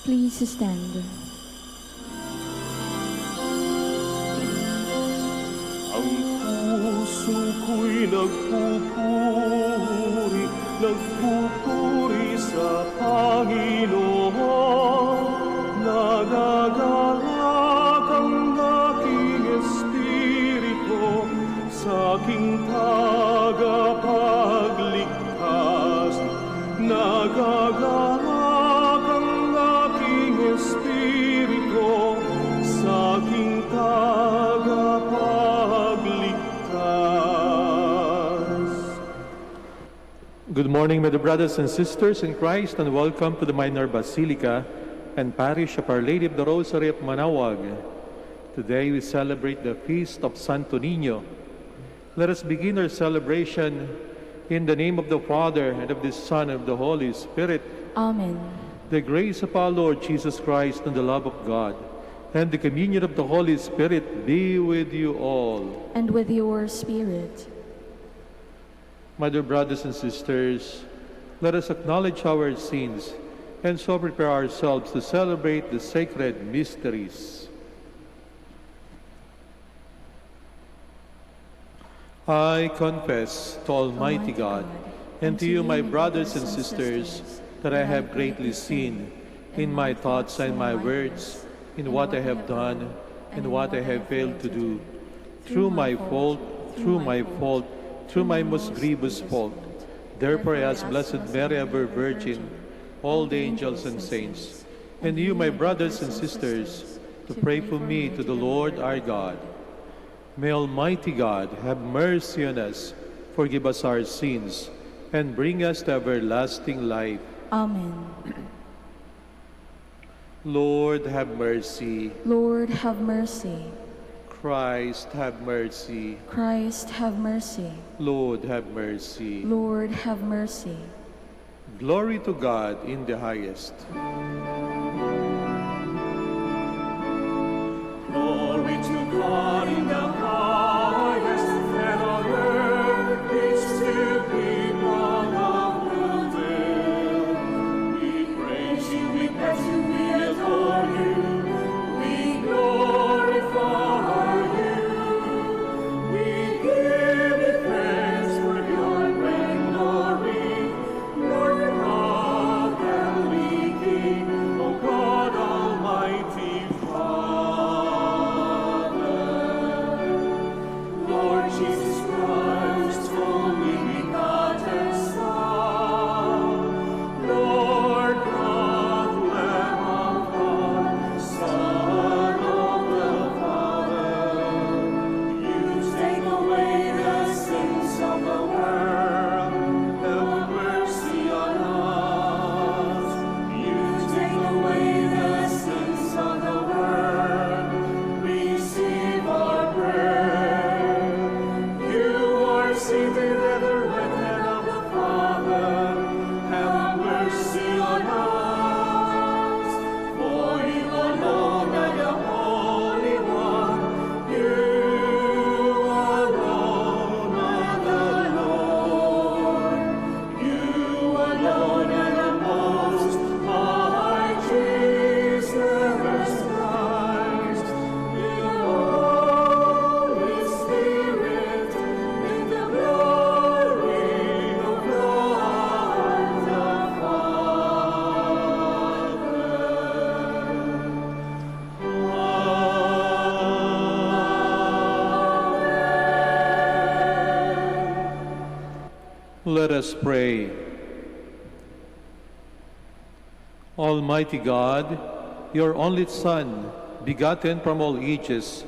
Please stand. Ang puso ko'y nagpupuri sa Panginoon. Nagagalak ang aking espiritu sa aking tagapagligtas. Nagagalak ang aking espiritu sa aking tagapagligtas. Good morning, my dear brothers and sisters in Christ, and welcome to the Minor Basilica and Parish of Our Lady of the Rosary of Manaoag. Today we celebrate the feast of Santo Niño. Let us begin our celebration in the name of the Father, and of the Son, and of the Holy Spirit. Amen. The grace of our Lord Jesus Christ and the love of God and the communion of the Holy Spirit be with you all. And with your spirit. My dear brothers and sisters, let us acknowledge our sins and so prepare ourselves to celebrate the sacred mysteries. I confess to Almighty God and to you, my brothers and sisters, that I have greatly sinned in my thoughts and my words, in what I have done and what I have failed to do, through my fault, through my most grievous fault. Therefore I ask Blessed Mary, ever Virgin, all the angels and saints, and you, my brothers and sisters, to pray for me to the Lord our God. May Almighty God have mercy on us, forgive us our sins, and bring us to everlasting life. Amen. Lord, have mercy. Lord, have mercy. Christ, have mercy. Christ, have mercy. Lord, have mercy. Lord, have mercy. Glory to God in the highest. Glory to God in the highest, and on earth peace to people of good will. We praise you, we bless you, we adore you, we glorify you. We give you thanks for your great glory, Lord God Heavenly King, O God Almighty Father. Lord Jesus Christ, only begotten Son, Lord God, Lamb of God, Son of the Father, you take away the sins of the world, have mercy on us. You take away the sins of the world, receive our prayer. You are seated at the right hand of the Father, have mercy on us. For you alone are the Holy One, you alone are the Lord, you alone are the Most High Jesus Christ, the Holy Spirit, in the glory of God the Father. Let us pray. Almighty God, your only Son, begotten from all ages,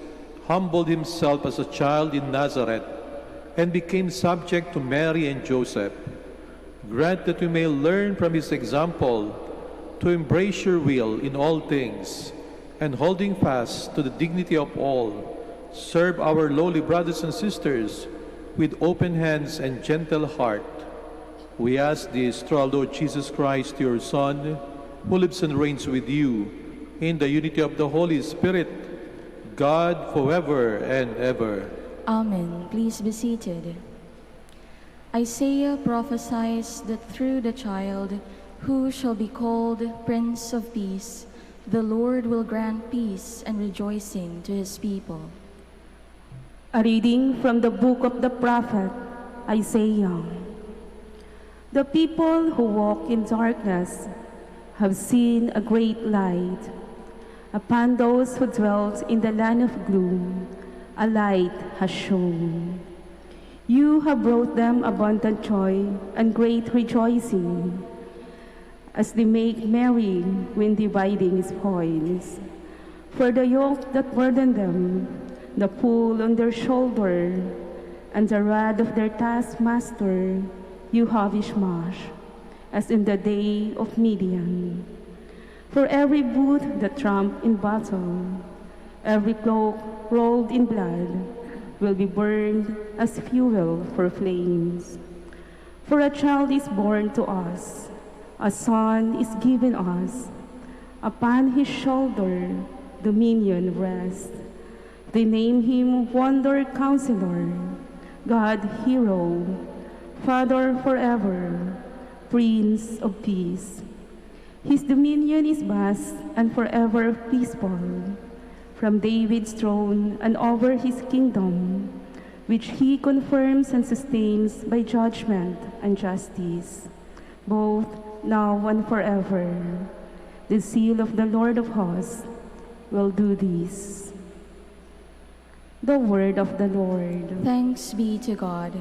humbled himself as a child in Nazareth and became subject to Mary and Joseph. Grant that we may learn from his example to embrace your will in all things, and holding fast to the dignity of all, serve our lowly brothers and sisters with open hands and gentle heart. We ask this through our Lord Jesus Christ, your Son, who lives and reigns with you in the unity of the Holy Spirit, God forever and ever. Amen. Please be seated. Isaiah prophesies that through the child Who shall be called Prince of Peace? The Lord will grant peace and rejoicing to his people. A reading from the book of the prophet Isaiah. The people who walk in darkness have seen a great light. Upon those who dwelt in the land of gloom, a light has shone. You have brought them abundant joy and great rejoicing, as they make merry when dividing spoils. For the yoke that burdened them, the pull on their shoulder, and the rod of their taskmaster, you have smashed, as in the day of Midian. For every boot that tramped in battle, every cloak rolled in blood, will be burned as fuel for flames. For a child is born to us, a son is given us. Upon his shoulder dominion rests. They name him Wonder Counselor, God Hero, Father forever, Prince of Peace. His dominion is vast and forever peaceful, from David's throne and over his kingdom, which he confirms and sustains by judgment and justice, both now and forever. The seal of the Lord of hosts will do this. The word of the Lord. Thanks be to God.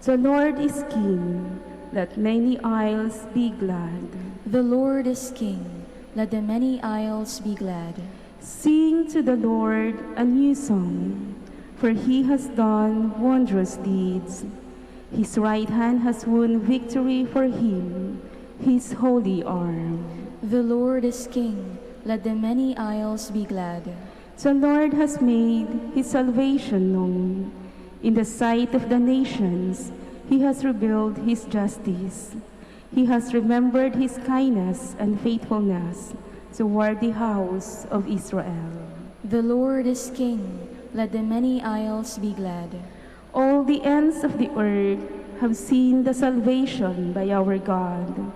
The Lord is King. Let many isles be glad. The Lord is King. Let the many isles be glad. Sing to the Lord a new song, for he has done wondrous deeds. His right hand has won victory for him, his holy arm. The Lord is King. Let the many isles be glad. The Lord has made his salvation known. In the sight of the nations, he has revealed his justice. He has remembered his kindness and faithfulness toward the house of Israel. The Lord is King. Let the many isles be glad. All the ends of the earth have seen the salvation by our God.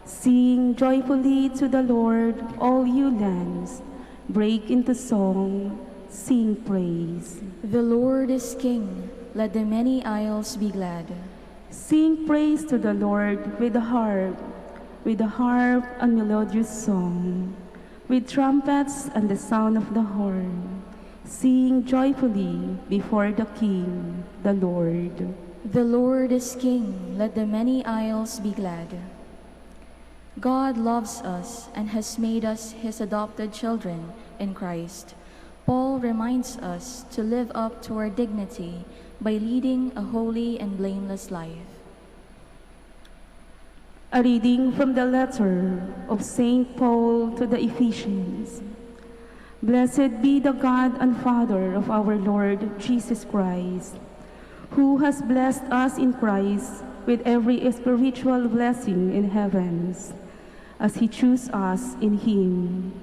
Sing joyfully to the Lord, all you lands. Break into song, sing praise. The Lord is King. Let the many isles be glad. Sing praise to the Lord with the harp and melodious song, with trumpets and the sound of the horn. Sing joyfully before the King, the Lord. The Lord is King. Let the many isles be glad. God loves us and has made us his adopted children in Christ. Paul reminds us to live up to our dignity by leading a holy and blameless life. A reading from the letter of St. Paul to the Ephesians. Blessed be the God and Father of our Lord Jesus Christ, who has blessed us in Christ with every spiritual blessing in heavens, as he chose us in him,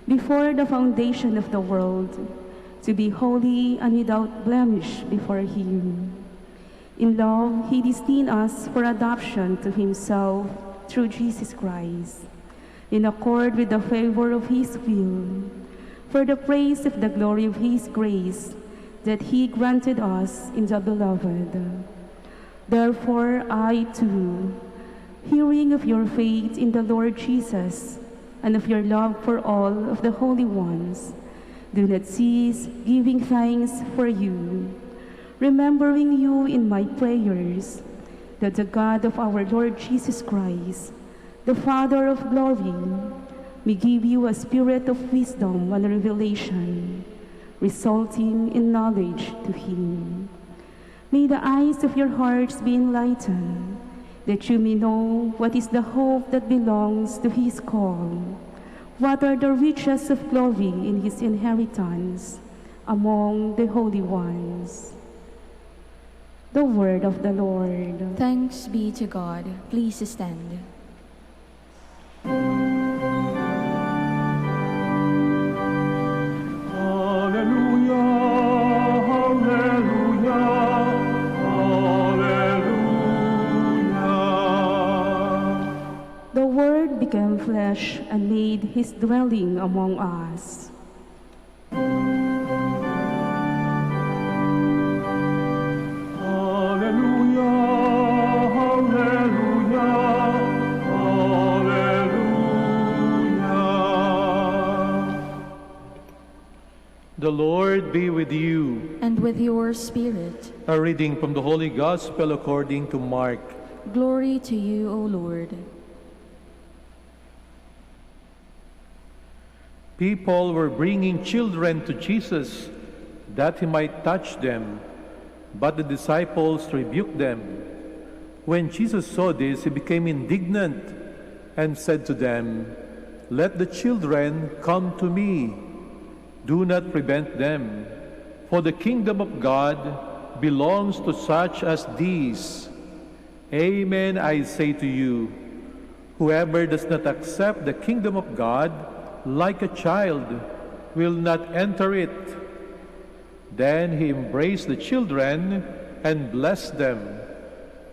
before the foundation of the world, to be holy and without blemish before him. In love, he destined us for adoption to himself through Jesus Christ, in accord with the favor of his will, for the praise of the glory of his grace that he granted us in the Beloved. Therefore, I too, hearing of your faith in the Lord Jesus and of your love for all of the holy ones, do not cease giving thanks for you, remembering you in my prayers, that the God of our Lord Jesus Christ, the Father of glory, may give you a spirit of wisdom and revelation, resulting in knowledge to him. May the eyes of your hearts be enlightened, that you may know what is the hope that belongs to his call, what are the riches of glory in his inheritance among the holy ones. The word of the Lord. Thanks be to God. Please stand. Hallelujah, hallelujah, hallelujah. The word flesh and made his dwelling among us. Hallelujah, hallelujah, hallelujah. The Lord be with you. And with your spirit. A reading from the Holy Gospel according to Mark. Glory to you, O Lord. People were bringing children to Jesus that he might touch them, but the disciples rebuked them. When Jesus saw this, he became indignant and said to them, "Let the children come to me. Do not prevent them, for the kingdom of God belongs to such as these. Amen, I say to you, whoever does not accept the kingdom of God like a child will not enter it." Then he embraced the children and blessed them,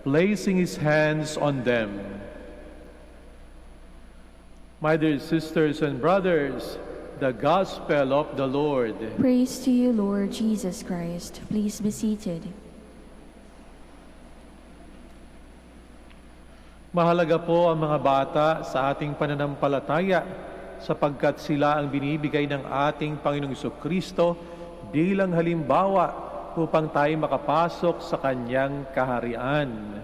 placing his hands on them. My dear sisters and brothers, the Gospel of the Lord. Praise to you, Lord Jesus Christ. Please be seated. Mahalaga po ang mga bata sa ating pananampalataya sapagkat sila ang binibigay ng ating Panginoong Jesucristo bilang halimbawa upang tayo makapasok sa Kanyang kaharian.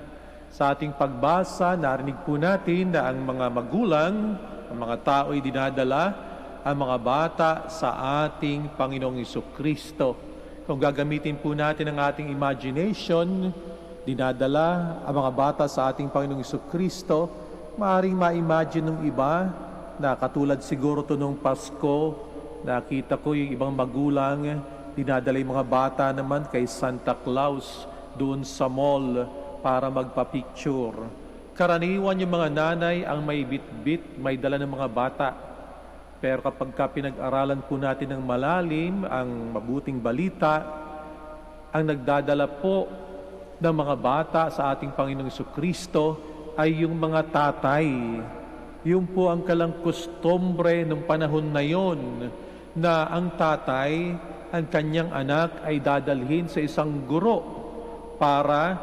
Sa ating pagbasa, narinig po natin na ang mga magulang, ang mga tao'y dinadala ang mga bata sa ating Panginoong Jesucristo. Kung gagamitin po natin ang ating imagination, dinadala ang mga bata sa ating Panginoong Jesucristo, maaaring ma-imagine ng iba na katulad siguro to nung Pasko, nakita ko yung ibang magulang, dinadala yung mga bata naman kay Santa Claus doon sa mall para magpa-picture. Karaniwan yung mga nanay ang may bitbit, may dala ng mga bata. Pero kapag pinag-aralan po natin ng malalim ang mabuting balita, ang nagdadala po ng mga bata sa ating Panginoong Jesucristo ay yung mga tatay. Yun po ang kalang kustombre ng panahon na yon na ang tatay, ang kanyang anak ay dadalhin sa isang guro para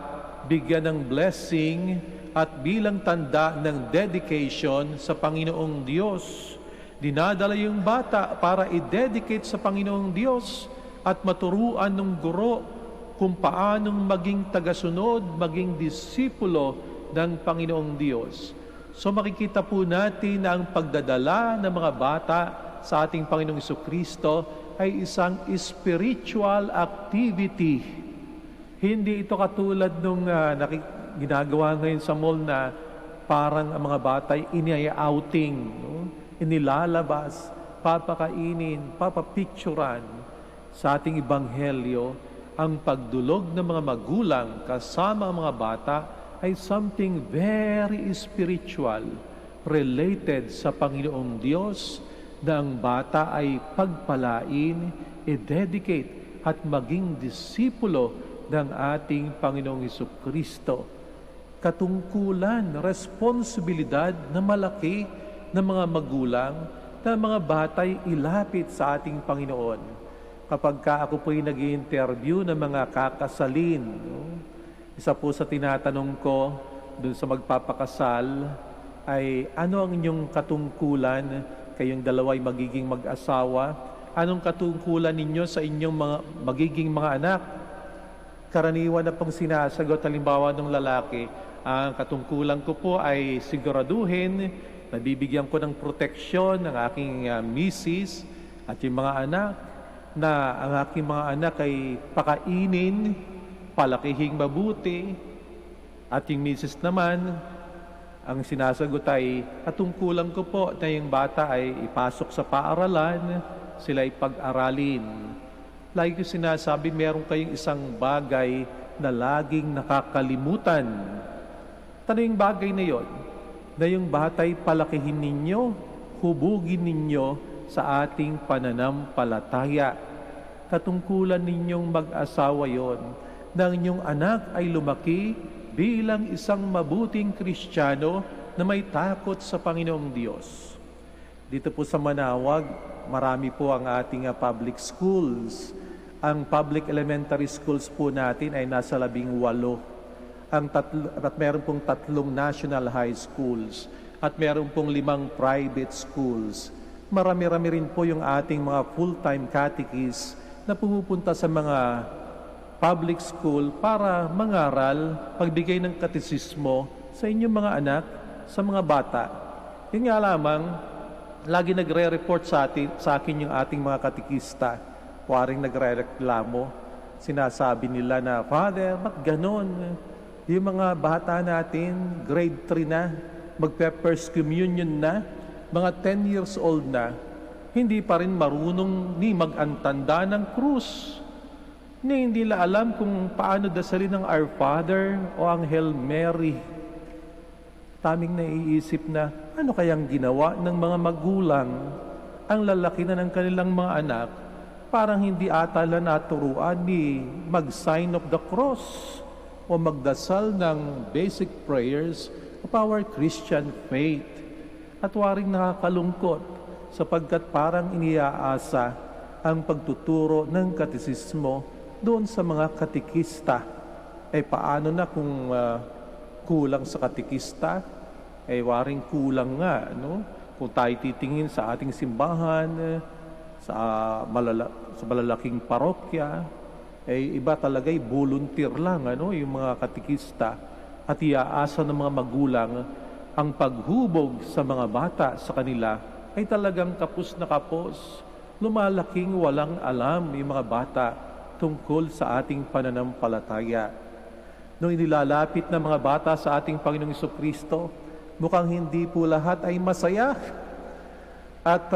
bigyan ng blessing at bilang tanda ng dedication sa Panginoong Diyos. Dinadala yung bata para i-dedicate sa Panginoong Diyos at maturuan ng guro kung paanong maging tagasunod, maging disipulo ng Panginoong Diyos. So makikita po natin na ang pagdadala ng mga bata sa ating Panginoong Jesucristo ay isang spiritual activity. Hindi ito katulad nung ginagawa ngayon sa mall na parang ang mga bata ay ini-outing, no? Inilalabas, papakainin, papapicturan. Sa ating Ebanghelyo, ang pagdulog ng mga magulang kasama ang mga bata ay something very spiritual related sa Panginoong Diyos na ang bata ay pagpalain, i-dedicate at maging disipulo ng ating Panginoong Jesucristo. Katungkulan, responsibilidad na malaki ng mga magulang na mga batay ilapit sa ating Panginoon. Kapag ako po'y nag-i-interview ng mga kakasalin, no? Isa po sa tinatanong ko dun sa magpapakasal ay ano ang inyong katungkulan, kayong dalawa'y magiging mag-asawa, anong katungkulan ninyo sa inyong mga magiging mga anak? Karaniwan na pong sinasagot, halimbawa ng lalaki, ang katungkulan ko po ay siguraduhin na bibigyan ko ng proteksyon ng aking misis at yung mga anak, na ang aking mga anak ay pakainin, palakihing mabuti, at yung misis naman, ang sinasagot ay, katungkulan ko po na yung bata ay ipasok sa paaralan, sila ay pag-aralin. Lagi ko sinasabi, meron kayong isang bagay na laging nakakalimutan. Tanong yung bagay na yon, na yung bata ay palakihin ninyo, hubugin ninyo sa ating pananampalataya. Katungkulan ninyong mag-asawa yon, na inyong anak ay lumaki bilang isang mabuting Kristiyano na may takot sa Panginoong Diyos. Dito po sa Manaoag, marami po ang ating public schools. Ang public elementary schools po natin ay nasa 18. At meron pong 3 national high schools at meron pong 5 private schools. Marami-rami rin po yung ating mga full-time catechists na pumupunta sa mga public school para mangaral, pagbigay ng katesismo sa inyong mga anak, sa mga bata. Yun nga lamang, lagi nagre-report sa akin yung ating mga katekista. Waring nagre-reklamo. Sinasabi nila na, Father, ba't ganon? Yung mga bata natin, grade 3 na, magpe-first communion na, mga 10 years old na, hindi pa rin marunong ni mag-antanda ng krus. Ni hindi la alam kung paano dasalin ng Our Father o ang Hail Mary. Taming naiisip na, ano kayang ginawa ng mga magulang ang lalaki na ng kanilang mga anak, parang hindi ata na naturuan ni mag-sign of the cross o magdasal ng basic prayers of our Christian faith. At waring nakakalungkot sapagkat parang iniaasa ang pagtuturo ng katesismo doon sa mga katekista. Paano na kung kulang sa katekista? Waring kulang nga, no? Kung tayo titingin sa ating simbahan, sa malalaking parokya, iba talaga'y volunteer lang, ano? Yung mga katekista. At iaasa ng mga magulang ang paghubog sa mga bata sa kanila ay talagang kapos na kapos. Lumalaking walang alam yung mga bata tungkol sa ating pananampalataya. Nung inilalapit ng mga bata sa ating Panginoong Jesucristo, mukhang hindi po lahat ay masaya. At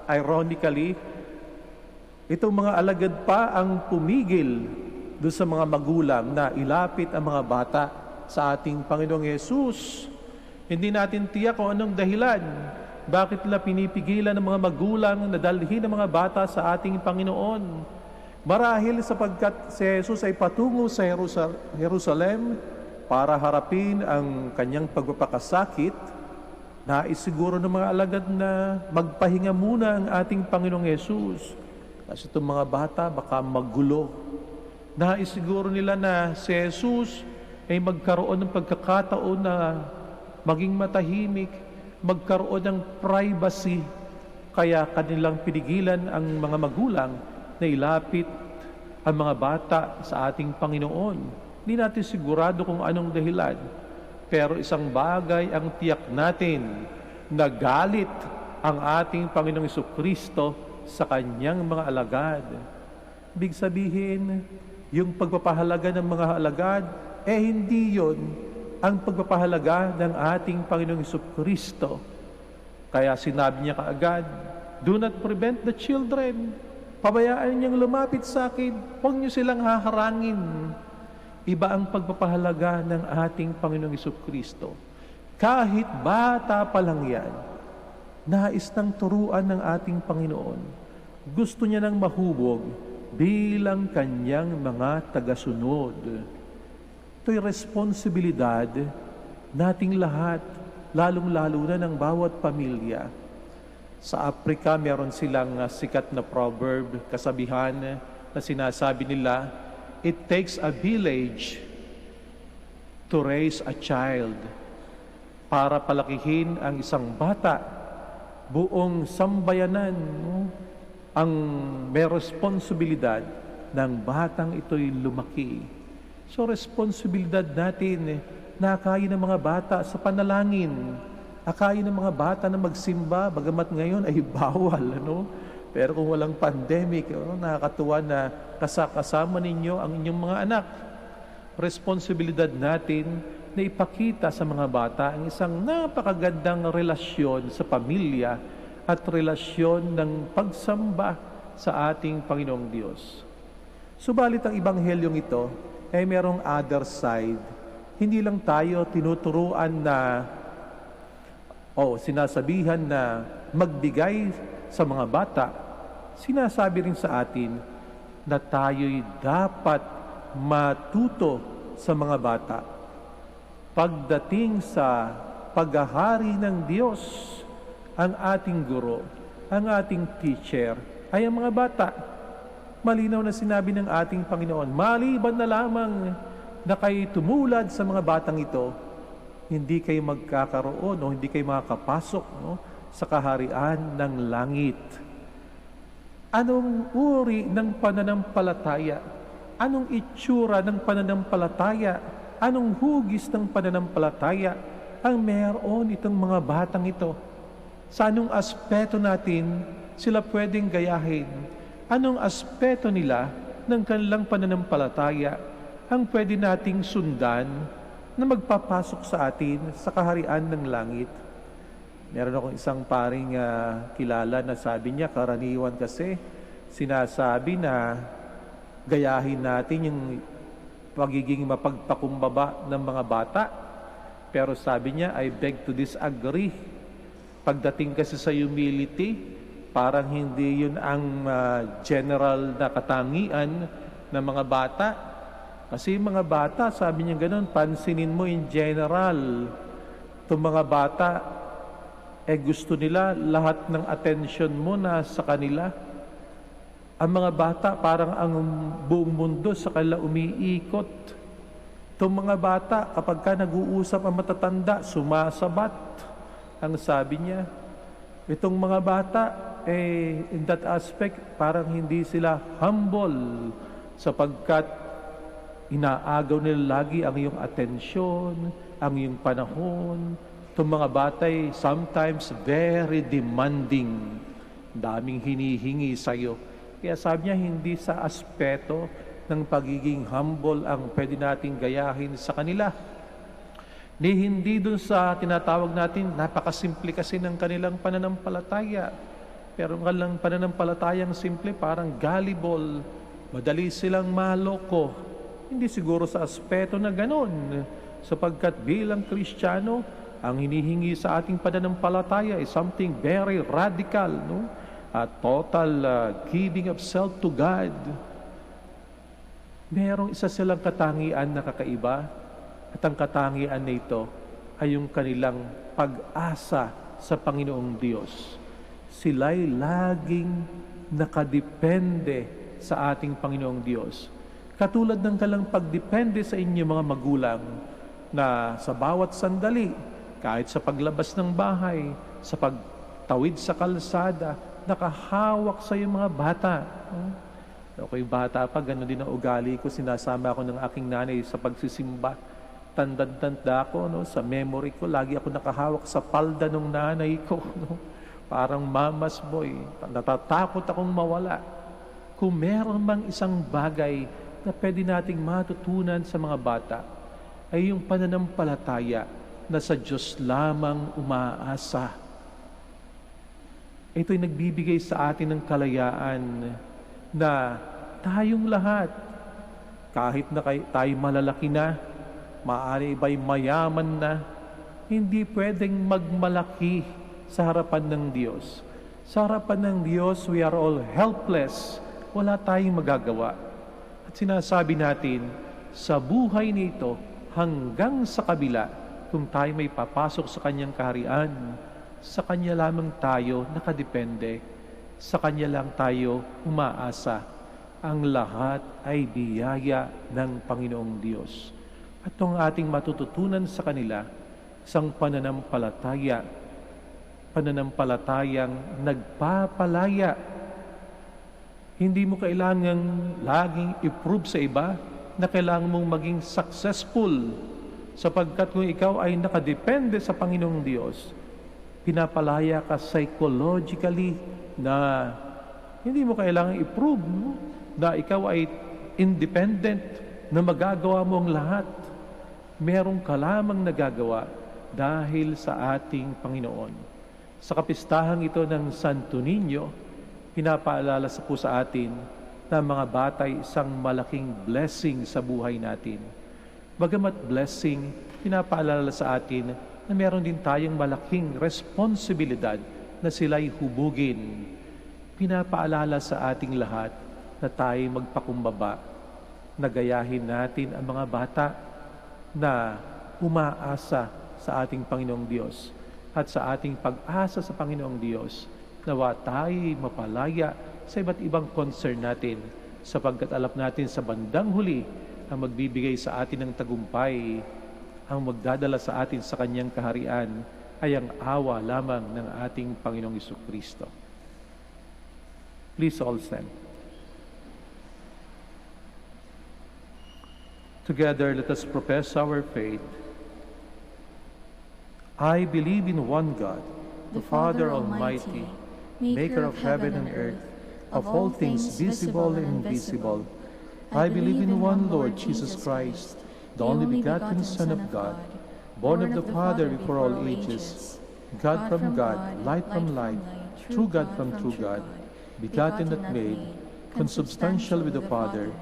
ironically, itong mga alagad pa ang pumigil doon sa mga magulang na ilapit ang mga bata sa ating Panginoong Yesus. Hindi natin tiyak kung anong dahilan. Bakit nila pinipigilan ng mga magulang na dalhin ang mga bata sa ating Panginoon? Marahil sapagkat si Jesus ay patungo sa Jerusalem para harapin ang kanyang pagpapakasakit, naisiguro ng mga alagad na magpahinga muna ang ating Panginoong Yesus. Kasi itong mga bata baka magulo. Naisiguro nila na si Jesus ay magkaroon ng pagkakataon na maging matahimik, magkaroon ng privacy, kaya kanilang pinigilan ang mga magulang na ilapit ang mga bata sa ating Panginoon. Hindi natin sigurado kung anong dahilan, pero isang bagay ang tiyak natin, na galit ang ating Panginoong Jesucristo sa kanyang mga alagad. Ibig sabihin, yung pagpapahalaga ng mga alagad, hindi yon ang pagpapahalaga ng ating Panginoong Jesucristo. Kaya sinabi niya kaagad, do not prevent the children. Pabayaan niyang lumapit sa akin. Huwag niyo silang haharangin. Iba ang pagpapahalaga ng ating Panginoong Jesucristo. Kahit bata pa lang yan, nais ng turuan ng ating Panginoon. Gusto niya nang mahubog bilang kanyang mga tagasunod. Ito'y responsibilidad nating lahat, lalong-lalo na ng bawat pamilya. Sa Africa, meron silang sikat na proverb, kasabihan na sinasabi nila, it takes a village to raise a child. Para palakihin ang isang bata, buong sambayanan ang may responsibilidad ng batang ito'y lumaki. So, responsibilidad natin na akayin ng mga bata sa panalangin. Akayin ng mga bata na magsimba, bagamat ngayon ay bawal, ano? Pero kung walang pandemic, nakakatuwa na kasama ninyo ang inyong mga anak. Responsibilidad natin na ipakita sa mga bata ang isang napakagandang relasyon sa pamilya at relasyon ng pagsamba sa ating Panginoong Diyos. Subalit ang Ibanghelyong ito ay merong other side. Hindi lang tayo tinuturuan na sinasabihan na magbigay sa mga bata. Sinasabi rin sa atin na tayo'y dapat matuto sa mga bata pagdating sa paghahari ng Diyos. Ang ating guro, ang ating teacher, ay ang mga bata. Malinaw na sinabi ng ating Panginoon, maliban na lamang na kayo tumulad sa mga batang ito, hindi kayo magkakaroon o hindi kayo makakapasok sa kaharian ng langit. Anong uri ng pananampalataya? Anong itsura ng pananampalataya? Anong hugis ng pananampalataya ang meron itong mga batang ito? Sa anong aspeto natin sila pwedeng gayahin? Anong aspeto nila ng kanilang pananampalataya ang pwede nating sundan na magpapasok sa atin sa kaharian ng langit? Meron akong isang paring kilala na sabi niya, karaniwan kasi sinasabi na gayahin natin yung pagiging mapagpakumbaba ng mga bata. Pero sabi niya, I beg to disagree. Pagdating kasi sa humility, parang hindi yun ang general na katangian ng mga bata. Kasi mga bata, sabi niya ganun, pansinin mo in general. Itong mga bata, gusto nila lahat ng attention mo na sa kanila. Ang mga bata, parang ang buong mundo sa kanila umiikot. Itong mga bata, kapag ka nag-uusap ang matatanda, sumasabat. Ang sabi niya, itong mga bata, in that aspect, parang hindi sila humble sapagkat inaagaw nila lagi ang iyong atensyon, ang iyong panahon. Itong mga bata ay sometimes very demanding. Daming hinihingi sa iyo. Kaya sabi niya, hindi sa aspeto ng pagiging humble ang pwede nating gayahin sa kanila. Ni hindi dun sa tinatawag natin, napakasimple kasi ng kanilang pananampalataya. Pero ang kanilang pananampalatayang simple, parang gullible, madali silang maloko. Hindi siguro sa aspeto na ganon. Sapagkat bilang Kristiyano, ang hinihingi sa ating pananampalataya is something very radical, no? Total giving of self to God. Merong isa silang katangian na kakaiba. At ang katangian na ito ay yung kanilang pag-asa sa Panginoong Diyos. Sila'y laging nakadepende sa ating Panginoong Diyos. Katulad ng kalang pagdepende sa inyo mga magulang na sa bawat sandali, kahit sa paglabas ng bahay, sa pagtawid sa kalsada, nakahawak sa iyo mga bata. Okay, bata pa, gano'n din ang ugali ko. Sinasama ako ng aking nanay sa pagsisimba. Tanda-tanda ko, sa memory ko, lagi ako nakahawak sa palda ng nanay ko. Parang mama's boy. Natatakot akong mawala. Kung meron mang isang bagay na pwede nating matutunan sa mga bata, ay yung pananampalataya na sa Diyos lamang umaasa. Ito'y nagbibigay sa atin ng kalayaan na tayong lahat, kahit na tayo malalaki na, maaari ba'y mayaman na, hindi pwedeng magmalaki sa harapan ng Diyos. Sa harapan ng Diyos, we are all helpless. Wala tayong magagawa. At sinasabi natin, sa buhay nito, hanggang sa kabila, kung tayo may papasok sa Kanyang kaharian, sa Kanya lamang tayo nakadepende, sa Kanya lang tayo umaasa. Ang lahat ay biyaya ng Panginoong Diyos. At ang ating matututunan sa kanila, isang pananampalatayang nagpapalaya. Hindi mo kailangang laging i-prove sa iba na kailangan mong maging successful, sapagkat kung ikaw ay nakadepende sa Panginoong Diyos, pinapalaya ka psychologically na hindi mo kailangang i-prove na ikaw ay independent, na magagawa mo ang lahat. Merong ka lamang nagagawa dahil sa ating Panginoon. Sa kapistahang ito ng Santo Niño, pinapaalala po sa atin na mga bata ay isang malaking blessing sa buhay natin. Bagamat blessing, pinapaalala sa atin na meron din tayong malaking responsibilidad na sila'y hubugin. Pinapaalala sa ating lahat na tayo magpakumbaba, na gayahin natin ang mga bata na umaasa sa ating Panginoong Diyos at sa ating pag-asa sa Panginoong Diyos. Nawa tayo'y mapalaya sa iba't ibang concern natin, sapagkat alam natin sa bandang huli ang magbibigay sa atin ng tagumpay, ang magdadala sa atin sa Kanyang kaharian ay ang awa lamang ng ating Panginoong Jesucristo. Please all stand. Together, let us profess our faith. I believe in one God, the Father Almighty, maker of heaven and earth, of all things visible and invisible. I believe in one Lord Jesus Christ, the only begotten Son of God, born of the Father before all ages, God from God, light from light, true God from true God, begotten not made, consubstantial with the Father.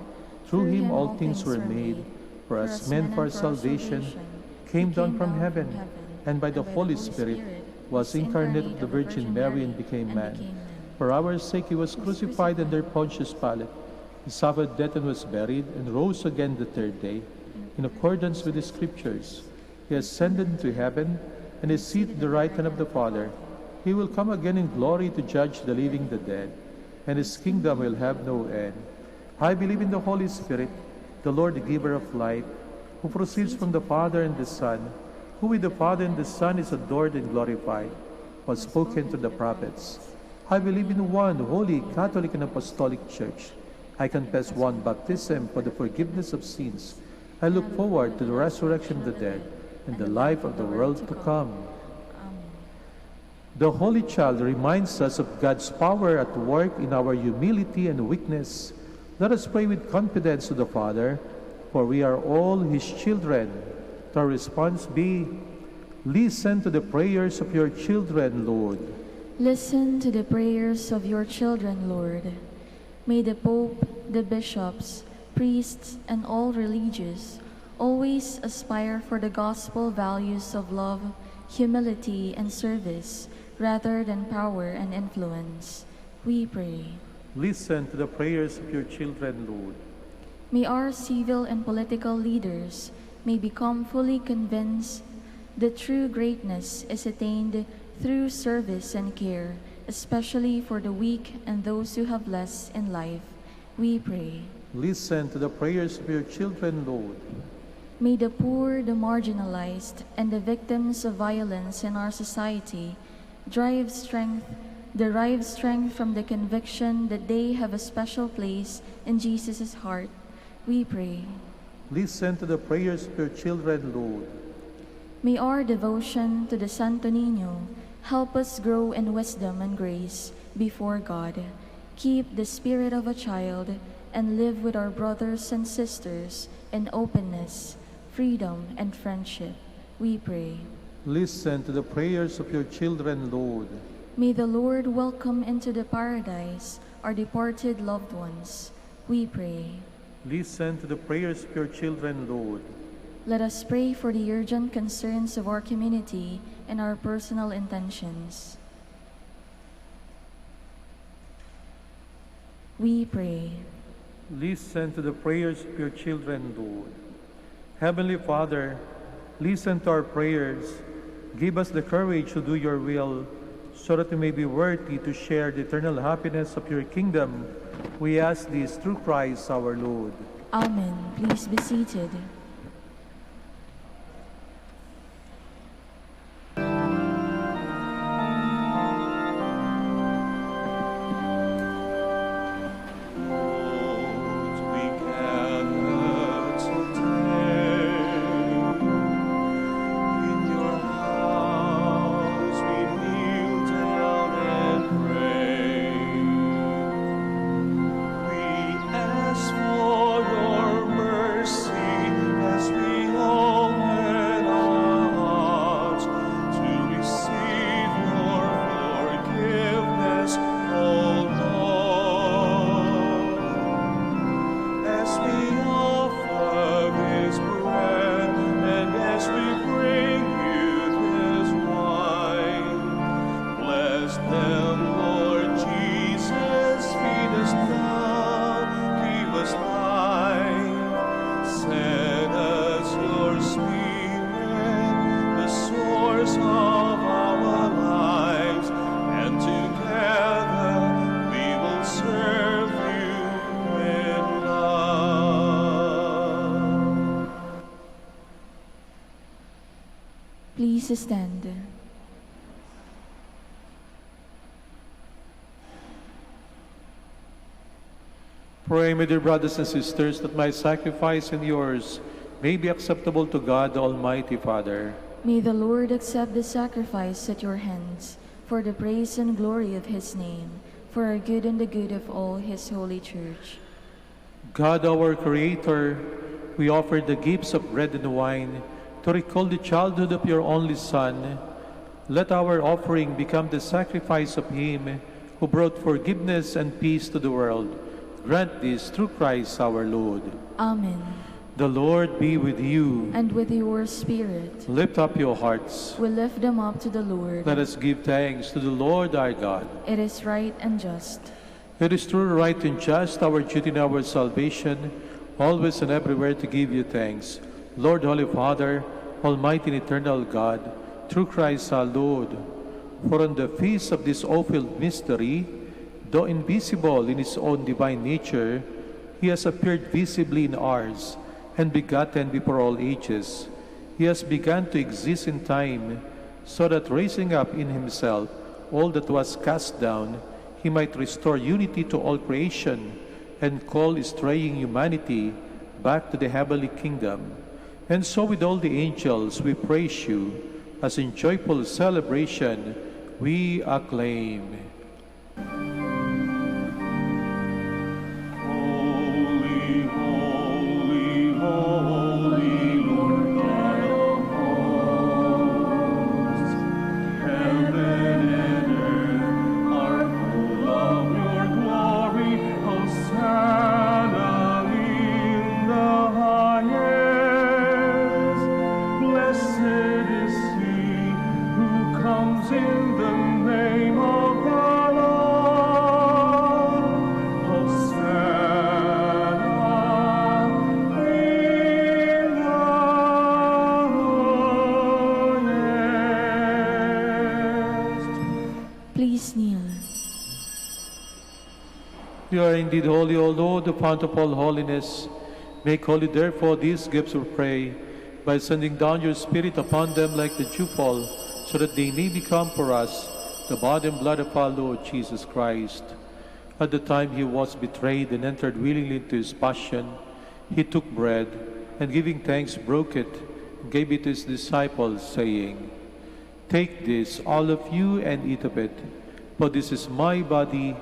Through him all things were made. For as men for salvation came down from heaven, and by the Holy Spirit was incarnate of the Virgin Mary and became man. For our sake he was crucified under Pontius Pilate. He suffered death and was buried, and rose again the third day. In accordance with the Scriptures, he ascended into heaven, and is seated at the right hand of the Father. He will come again in glory to judge the living and the dead, and his kingdom will have no end. I believe in the Holy Spirit, the Lord, the giver of life, who proceeds from the Father and the Son, who with the Father and the Son is adored and glorified, was spoken to the prophets. I believe in one holy, Catholic, and Apostolic Church. I confess one baptism for the forgiveness of sins. I look forward to the resurrection of the dead and the life of the world to come. The Holy Child reminds us of God's power at work in our humility and weakness. Let us pray with confidence to the Father, for we are all His children. Our response be, listen to the prayers of your children, Lord. Listen to the prayers of your children, Lord. May the Pope, the bishops, priests, and all religious always aspire for the gospel values of love, humility, and service, rather than power and influence. We pray. Listen to the prayers of your children, Lord. May our civil and political leaders may become fully convinced that true greatness is attained through service and care, especially for the weak and those who have less in life. We pray. Listen to the prayers of your children, Lord. May the poor, the marginalized, and the victims of violence in our society derive strength from the conviction that they have a special place in Jesus' heart. We pray. Listen to the prayers of your children, Lord. May our devotion to the Santo Niño help us grow in wisdom and grace before God, keep the spirit of a child, and live with our brothers and sisters in openness, freedom, and friendship. We pray. Listen to the prayers of your children, Lord. May the Lord welcome into the paradise our departed loved ones. We pray. Listen to the prayers of your children, Lord. Let us pray for the urgent concerns of our community and our personal intentions. We pray. Listen to the prayers of your children, Lord. Heavenly Father, listen to our prayers. Give us the courage to do your will, so that we may be worthy to share the eternal happiness of your kingdom. We ask this through Christ our Lord. Amen. Please be seated. For your mercy Please stand. Pray, my dear brothers and sisters, that my sacrifice and yours may be acceptable to God, the Almighty Father. May the Lord accept the sacrifice at your hands for the praise and glory of his name, for our good and the good of all his holy church. God, our Creator, we offer the gifts of bread and wine to recall the childhood of your only Son. Let our offering become the sacrifice of him who brought forgiveness and peace to the world. Grant this through Christ our Lord. Amen. The Lord be with you. And with your spirit. Lift up your hearts. We lift them up to the Lord. Let us give thanks to the Lord our God. It is right and just. It is true, right, and just, our duty and our salvation, always and everywhere to give you thanks. Lord, Holy Father, Almighty and eternal God, through Christ our Lord. For on the feast of this awful mystery, though invisible in his own divine nature, he has appeared visibly in ours and begotten before all ages. He has begun to exist in time, so that raising up in himself all that was cast down, he might restore unity to all creation and call straying humanity back to the heavenly kingdom. And so with all the angels we praise you, as in joyful celebration we acclaim. You are indeed holy, O Lord, the fount of all holiness. Make holy, therefore, these gifts, we pray, by sending down your Spirit upon them like the dewfall, so that they may become for us the body and blood of our Lord Jesus Christ. At the time he was betrayed and entered willingly into his passion, he took bread, and giving thanks, broke it, and gave it to his disciples, saying, "Take this, all of you, and eat of it, for this is my body,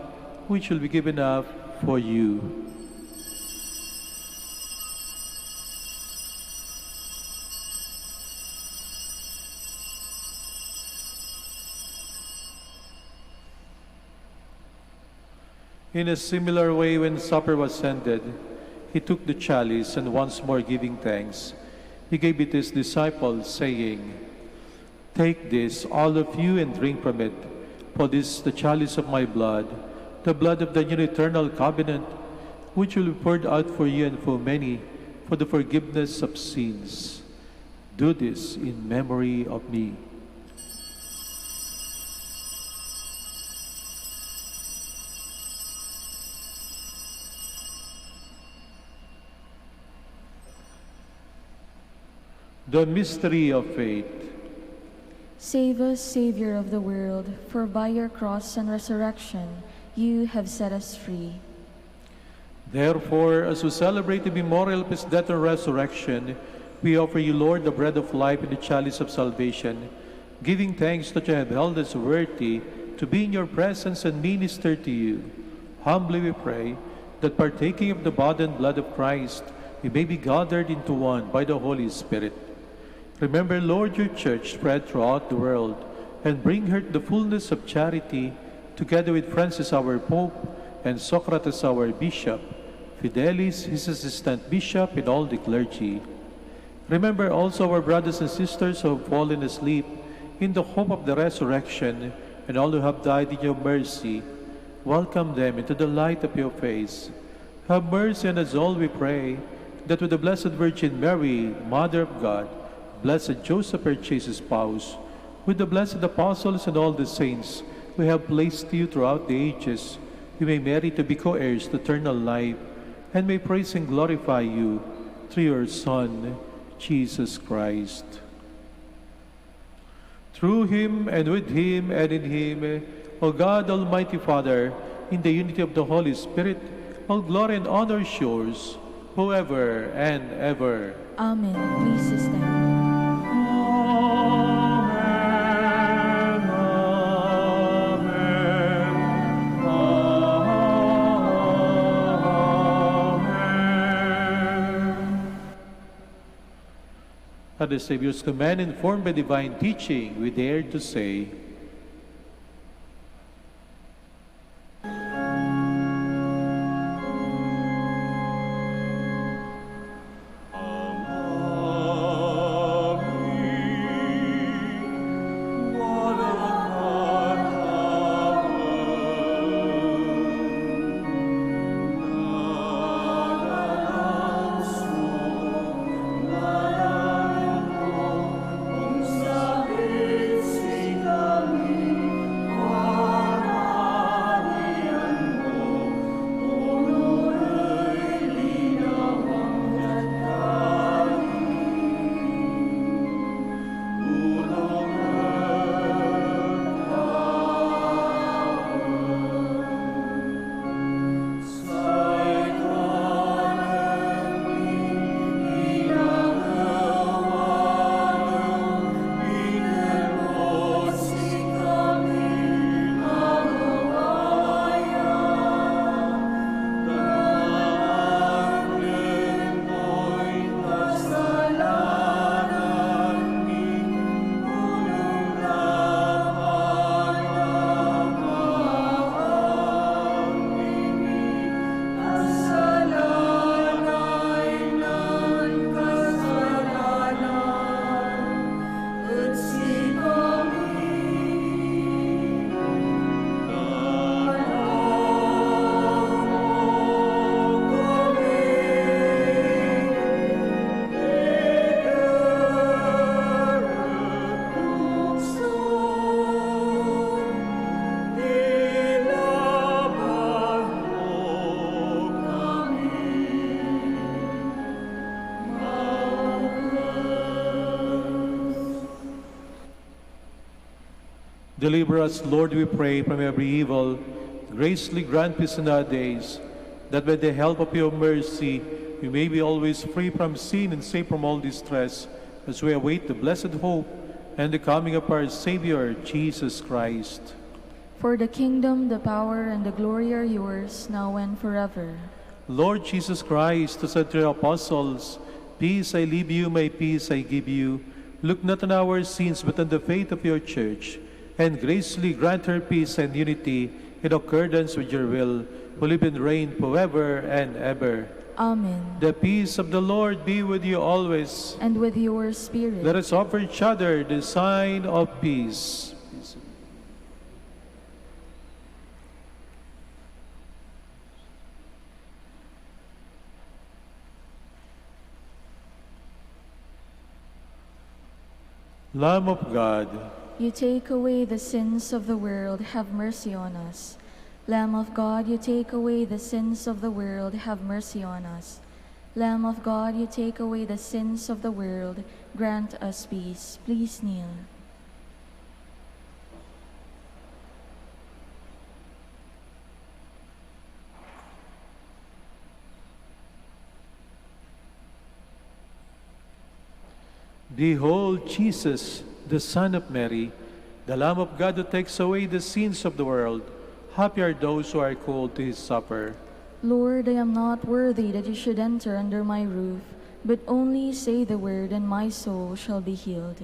which will be given up for you." In a similar way, when supper was ended, he took the chalice, and once more giving thanks, he gave it to his disciples, saying, "Take this, all of you, and drink from it, for this is the chalice of my blood, the blood of the new eternal covenant, which will be poured out for you and for many for the forgiveness of sins. Do this in memory of me." The mystery of faith. Save us, Savior of the world, for by your cross and resurrection you have set us free. Therefore, as we celebrate the memorial of his death and resurrection, we offer you, Lord, the bread of life and the chalice of salvation, giving thanks that you have held us worthy to be in your presence and minister to you. Humbly we pray that partaking of the body and blood of Christ, we may be gathered into one by the Holy Spirit. Remember, Lord, your church spread throughout the world, and bring her to the fullness of charity, together with Francis our Pope, and Socrates our Bishop, Fidelis his assistant bishop, and all the clergy. Remember also our brothers and sisters who have fallen asleep in the hope of the resurrection, and all who have died in your mercy. Welcome them into the light of your face. Have mercy on us all, we pray, that with the Blessed Virgin Mary, Mother of God, Blessed Joseph, her chaste spouse, with the blessed apostles and all the saints we have placed you throughout the ages, we may merit to be co-heirs to eternal life, and may praise and glorify you through your Son, Jesus Christ. Through him, and with him, and in him, O God, Almighty Father, in the unity of the Holy Spirit, all glory and honor is yours, forever and ever. Amen. Please stand. At the Savior's command, informed by divine teaching, we dare to say, Deliver us, Lord, we pray, from every evil. Graciously grant peace in our days, that by the help of your mercy we may be always free from sin and safe from all distress, as we await the blessed hope and the coming of our Savior, Jesus Christ. For the kingdom, the power, and the glory are yours, now and forever. Lord Jesus Christ, who said to your apostles, "Peace I leave you, my peace I give you," look not on our sins, but on the faith of your church, and graciously grant her peace and unity in accordance with your will, who live and reign forever and ever. Amen. The peace of the Lord be with you always. And with your spirit. Let us offer each other the sign of peace. Lamb of God, You take away the sins of the world, have mercy on us. Lamb of God, you take away the sins of the world, have mercy on us. Lamb of God, you take away the sins of the world, grant us peace. Please kneel. behold Jesus, the Son of Mary, the Lamb of God who takes away the sins of the world. Happy are those who are called to his supper. Lord, I am not worthy that you should enter under my roof, but only say the word, and my soul shall be healed.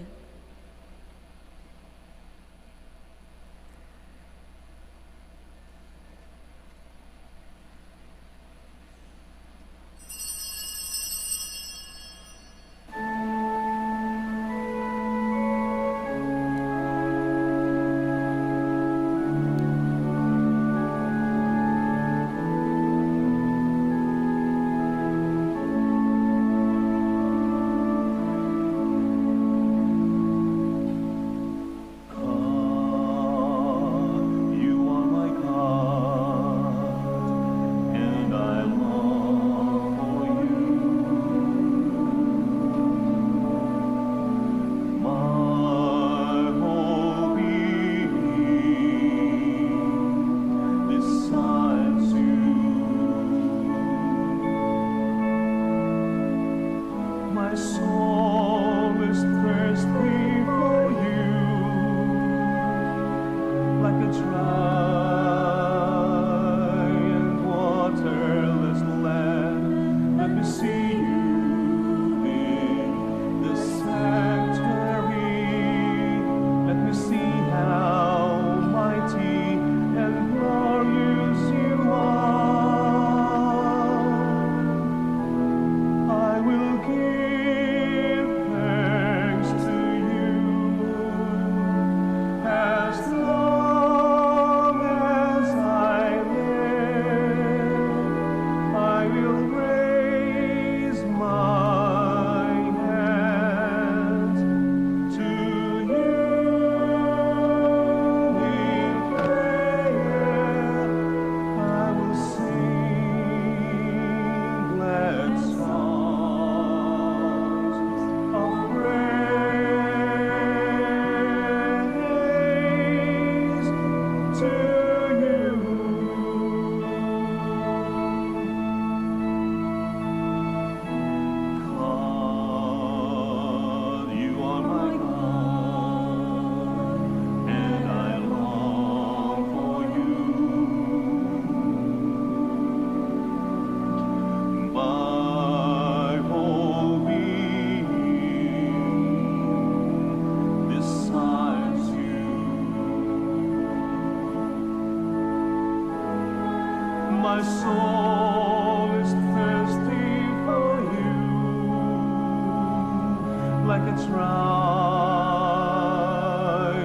like a dry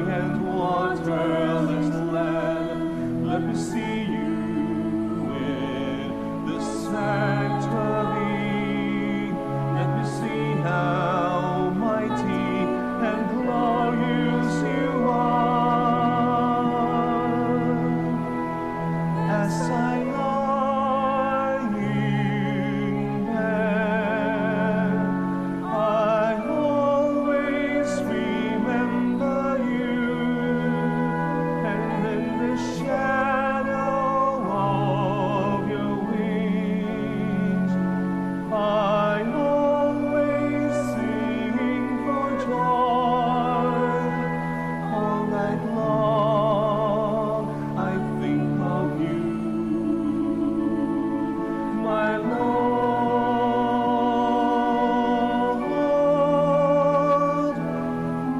and waterless land. Let me see you in the sanctuary. Let me see how mighty and glorious you are. As I lie in bed, I always remember you, and in the shadow of your wings, I always sing for joy. All night long I think of you, my Lord,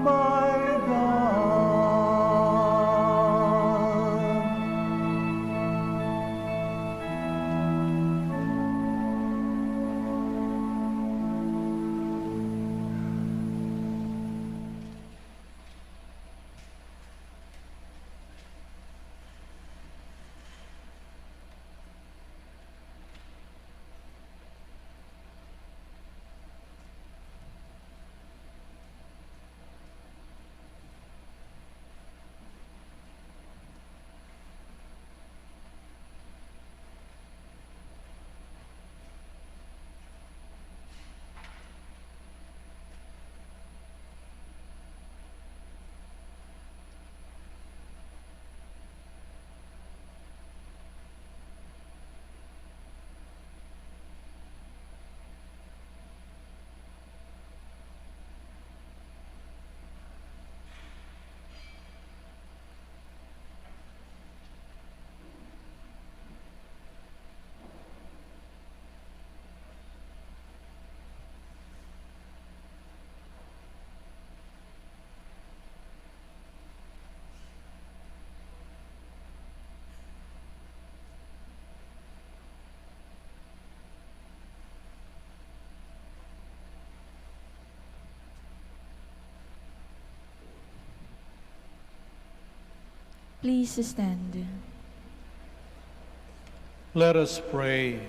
my God. Please stand. Let us pray.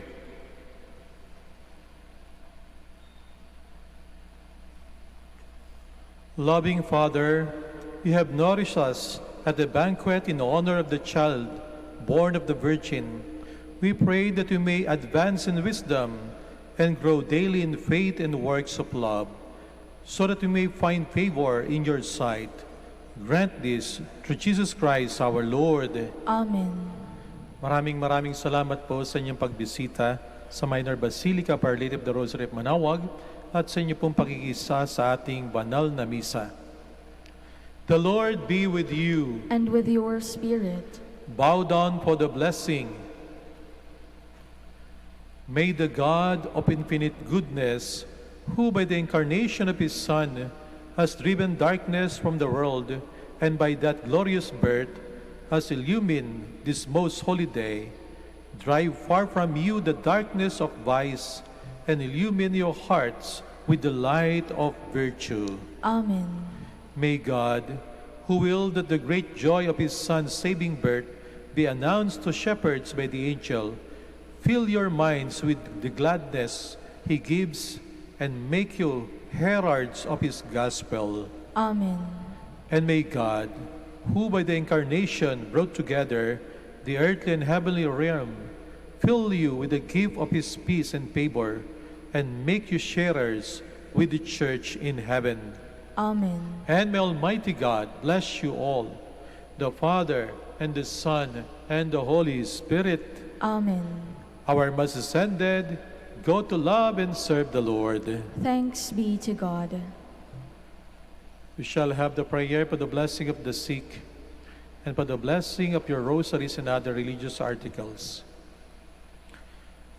Loving Father, you have nourished us at the banquet in honor of the child born of the Virgin. We pray that we may advance in wisdom and grow daily in faith and works of love, so that we may find favor in your sight. Grant this through Jesus Christ our Lord. Amen. Maraming salamat po sa inyong pagbisita sa Minor Basilica of Our Lady of the Rosary of Manaoag at sa inyo pong pakikisa sa ating banal na misa. The Lord be with you. And with your spirit. Bow down for the blessing. May the God of infinite goodness, who by the incarnation of his Son has driven darkness from the world, and by that glorious birth has illumined this most holy day, drive far from you the darkness of vice, and illumine your hearts with the light of virtue. Amen. May God, who willed that the great joy of his Son's saving birth be announced to shepherds by the angel, fill your minds with the gladness he gives, and make you heralds of his gospel. Amen. And may God, who by the incarnation brought together the earthly and heavenly realm, fill you with the gift of his peace and favor, and make you sharers with the church in heaven. Amen. And may Almighty God bless you all, the Father, and the Son, and the Holy Spirit. Amen. Our Mass is ended. Go to love and serve the Lord. Thanks be to God. We shall have the prayer for the blessing of the sick and for the blessing of your rosaries and other religious articles.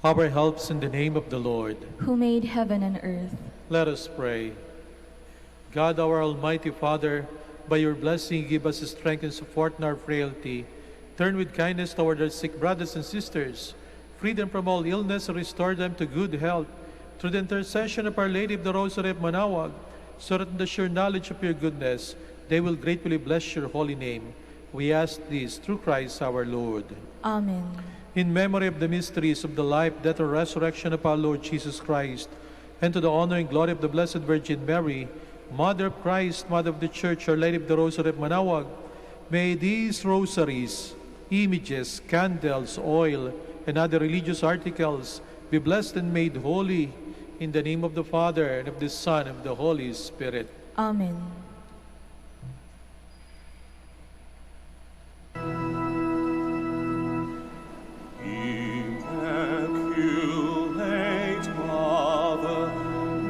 Our helps in the name of the Lord. Who made heaven and earth. Let us pray. God, our Almighty Father, by your blessing give us strength and support in our frailty. Turn with kindness toward our sick brothers and sisters. Free them from all illness and restore them to good health. Through the intercession of Our Lady of the Rosary of Manaoag, so that in the sure knowledge of your goodness they will gratefully bless your holy name. We ask this through Christ our Lord. Amen. In memory of the mysteries of the life, death, and resurrection of our Lord Jesus Christ, and to the honor and glory of the Blessed Virgin Mary, Mother of Christ, Mother of the Church, Our Lady of the Rosary of Manaoag, may these rosaries, images, candles, oil, and other religious articles be blessed and made holy in the name of the Father, and of the Son, and of the Holy Spirit. Amen. Immaculate Mother,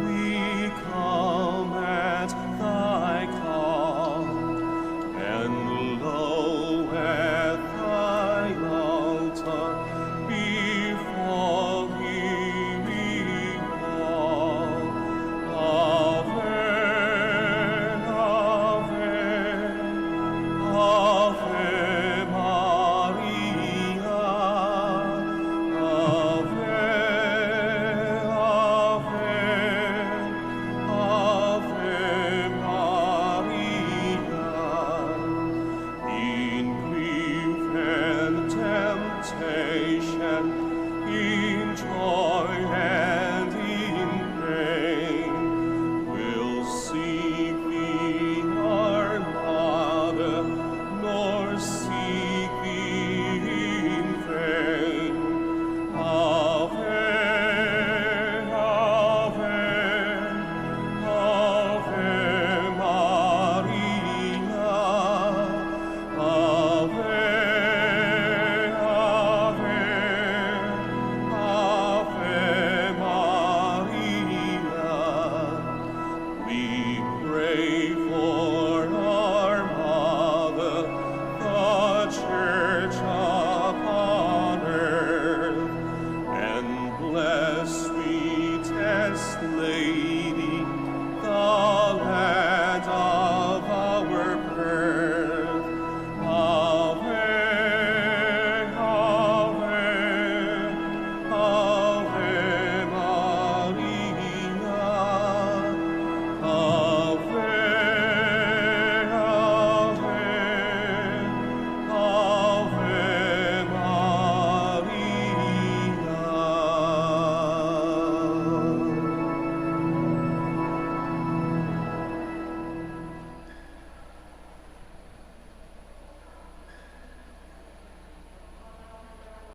we come at thy call, and lo, at thy altar, before thee we fall. Ave, Ave, Ave Maria. In joy and in pain, we'll seek thee, our Mother, nor seek thee in vain. Ave, Ave, Ave Maria. Ave, Ave Maria. We pray for our Mother, the Church upon earth, and bless, sweetest Lady,